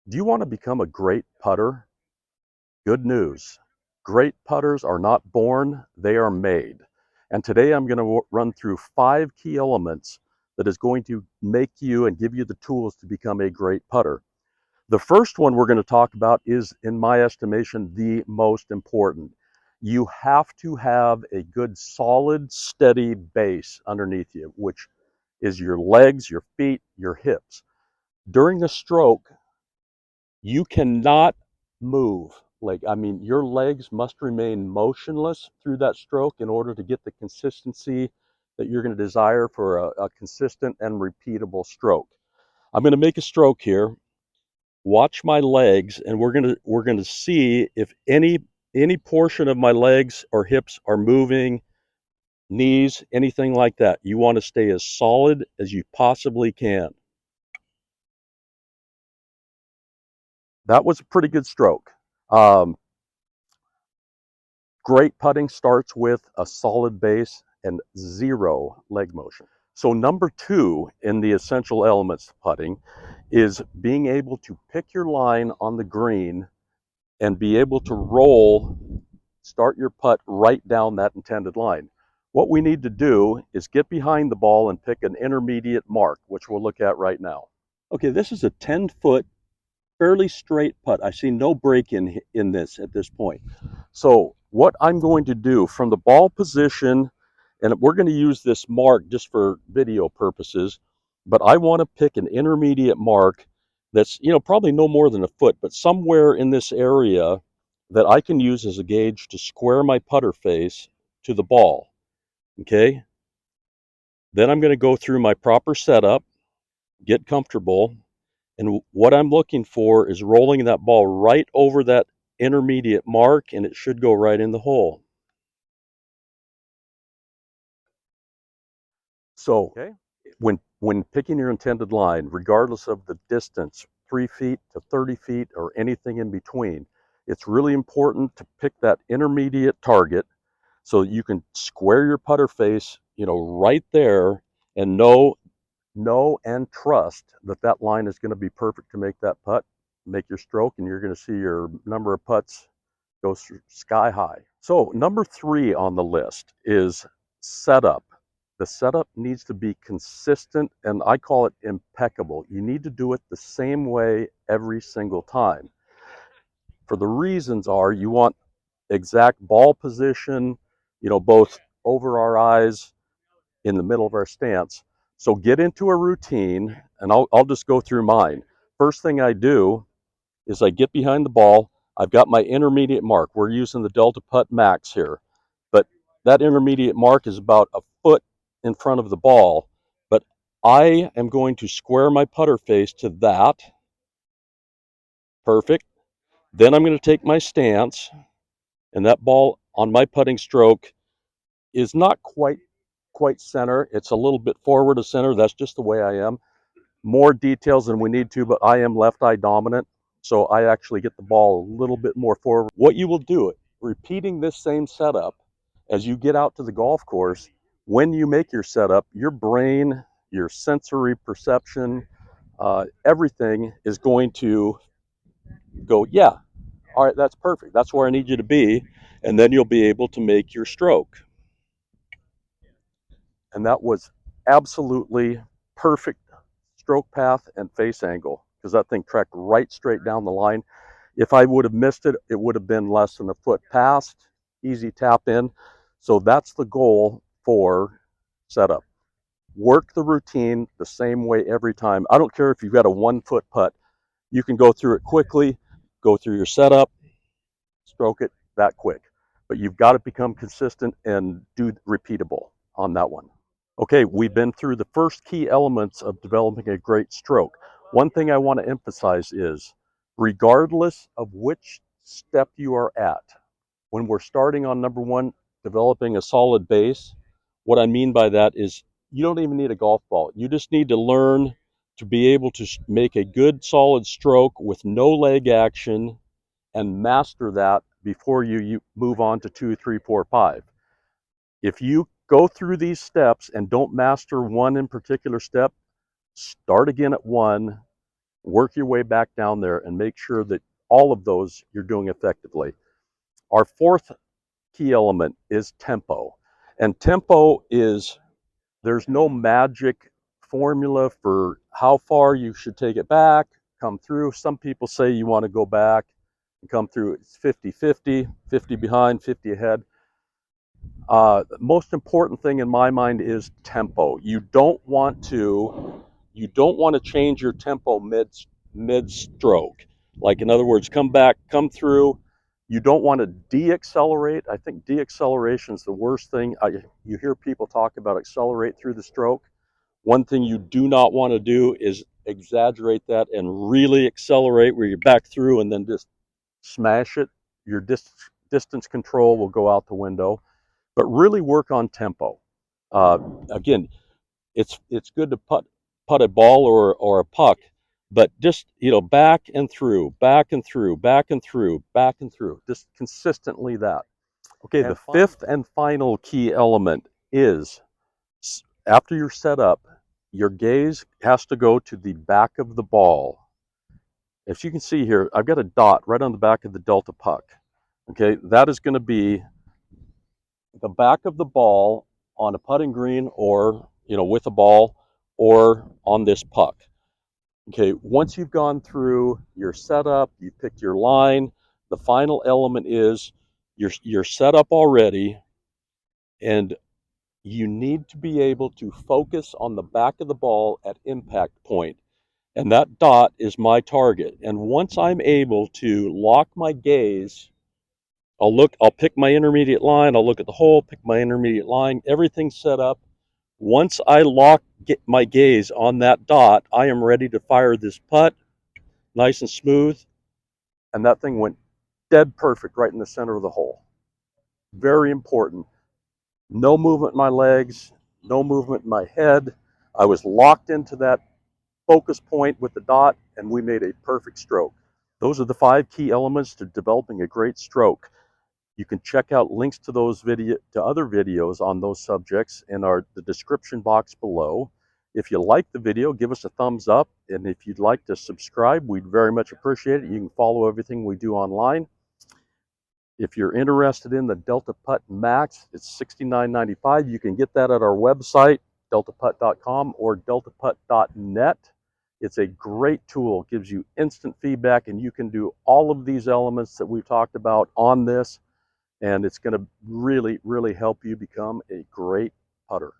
Do you want to become a great putter? Good news. Great putters are not born, they are made. And today I'm going to run through 5 key elements that is going to make you and give you the tools to become a great putter. The first one we're going to talk about is, in my estimation, the most important. You have to have a good, solid, steady base underneath you, which is your legs, your feet, your hips. During the stroke, you cannot move. Your legs must remain motionless through that stroke in order to get the consistency that you're going to desire for a consistent and repeatable stroke. I'm going to make a stroke here. Watch my legs, and we're going to see if any portion of my legs or hips are moving, knees, anything like that. You want to stay as solid as you possibly can. That was a pretty good stroke. Um, Great putting starts with a solid base and zero leg motion. So number 2 in the essential elements of putting is being able to pick your line on the green and be able to start your putt right down that intended line. What we need to do is get behind the ball and pick an intermediate mark, which we'll look at right now. Okay, this is a 10-foot, fairly straight putt. I see no break in this at this point. So what I'm going to do from the ball position, and we're going to use this mark just for video purposes, but I want to pick an intermediate mark that's, probably no more than a foot, but somewhere in this area that I can use as a gauge to square my putter face to the ball. Okay? Then I'm going to go through my proper setup, get comfortable, and what I'm looking for is rolling that ball right over that intermediate mark, and it should go right in the hole. So okay, when picking your intended line, regardless of the distance, 3 feet to 30 feet or anything in between, it's really important to pick that intermediate target so you can square your putter face, right there, and know and trust that that line is going to be perfect to make that putt, make your stroke, and you're going to see your number of putts go sky high. So number 3 on the list is setup. The setup needs to be consistent, and I call it impeccable. You need to do it the same way every single time. For the reasons are, you want exact ball position, both over our eyes, in the middle of our stance. So get into a routine, and I'll just go through mine. First thing I do is I get behind the ball. I've got my intermediate mark. We're using the Delta Putt Max here, but that intermediate mark is about a foot in front of the ball. But I am going to square my putter face to that. Perfect. Then I'm going to take my stance, and that ball on my putting stroke is not quite center. It's a little bit forward of center. That's just the way I am. More details than we need to, but I am left eye dominant, so I actually get the ball a little bit more forward. What you will do, repeating this same setup as you get out to the golf course, when you make your setup, your brain, your sensory perception, everything is going to go, yeah, all right, that's perfect. That's where I need you to be. And then you'll be able to make your stroke. And that was absolutely perfect stroke path and face angle, because that thing tracked right straight down the line. If I would have missed it, it would have been less than a foot past, easy tap in. So that's the goal for setup. Work the routine the same way every time. I don't care if you've got a 1-foot putt. You can go through it quickly, go through your setup, stroke it that quick. But you've got to become consistent and do repeatable on that one. Okay, we've been through the first key elements of developing a great stroke. One thing I want to emphasize is, regardless of which step you are at, when we're starting on number 1, developing a solid base, what I mean by that is you don't even need a golf ball. You just need to learn to be able to make a good solid stroke with no leg action and master that before you move on to 2, 3, 4, 5. If you go through these steps and don't master one in particular step, start again at 1, work your way back down there and make sure that all of those you're doing effectively. Our fourth key element is tempo. And tempo is, there's no magic formula for how far you should take it back, come through. Some people say you want to go back and come through. It's 50-50, 50 behind, 50 ahead. The most important thing in my mind is tempo. You don't want to change your tempo mid stroke. Like, in other words, come back, come through. You don't want to de-accelerate. I think de-acceleration is the worst thing. You hear people talk about accelerate through the stroke. One thing you do not want to do is exaggerate that and really accelerate where you're back through and then just smash it. Your distance control will go out the window. But really work on tempo. Again, it's good to putt a ball or a puck, but just, back and through, back and through, back and through, back and through, just consistently that. Okay, the fifth and final key element is, after you're set up, your gaze has to go to the back of the ball. As you can see here, I've got a dot right on the back of the Delta puck. Okay, that is going to be the back of the ball on a putting green, or with a ball, or on this puck. Okay, once you've gone through your setup, you picked your line, the final element is you're set up already, and you need to be able to focus on the back of the ball at impact point. And that dot is my target. And once I'm able to lock my gaze, I'll pick my intermediate line, I'll look at the hole, pick my intermediate line, everything's set up. Once I get my gaze on that dot, I am ready to fire this putt, nice and smooth, and that thing went dead perfect right in the center of the hole. Very important. No movement in my legs, no movement in my head. I was locked into that focus point with the dot, and we made a perfect stroke. Those are the 5 key elements to developing a great stroke. You can check out links to other videos on those subjects in the description box below. If you like the video, give us a thumbs up, and if you'd like to subscribe, we'd very much appreciate it. You can follow everything we do online. If you're interested in the Delta Putt Max, it's $69.95. You can get that at our website, deltaputt.com or deltaputt.net. It's a great tool, gives you instant feedback, and you can do all of these elements that we've talked about on this, and it's going to really, really help you become a great putter.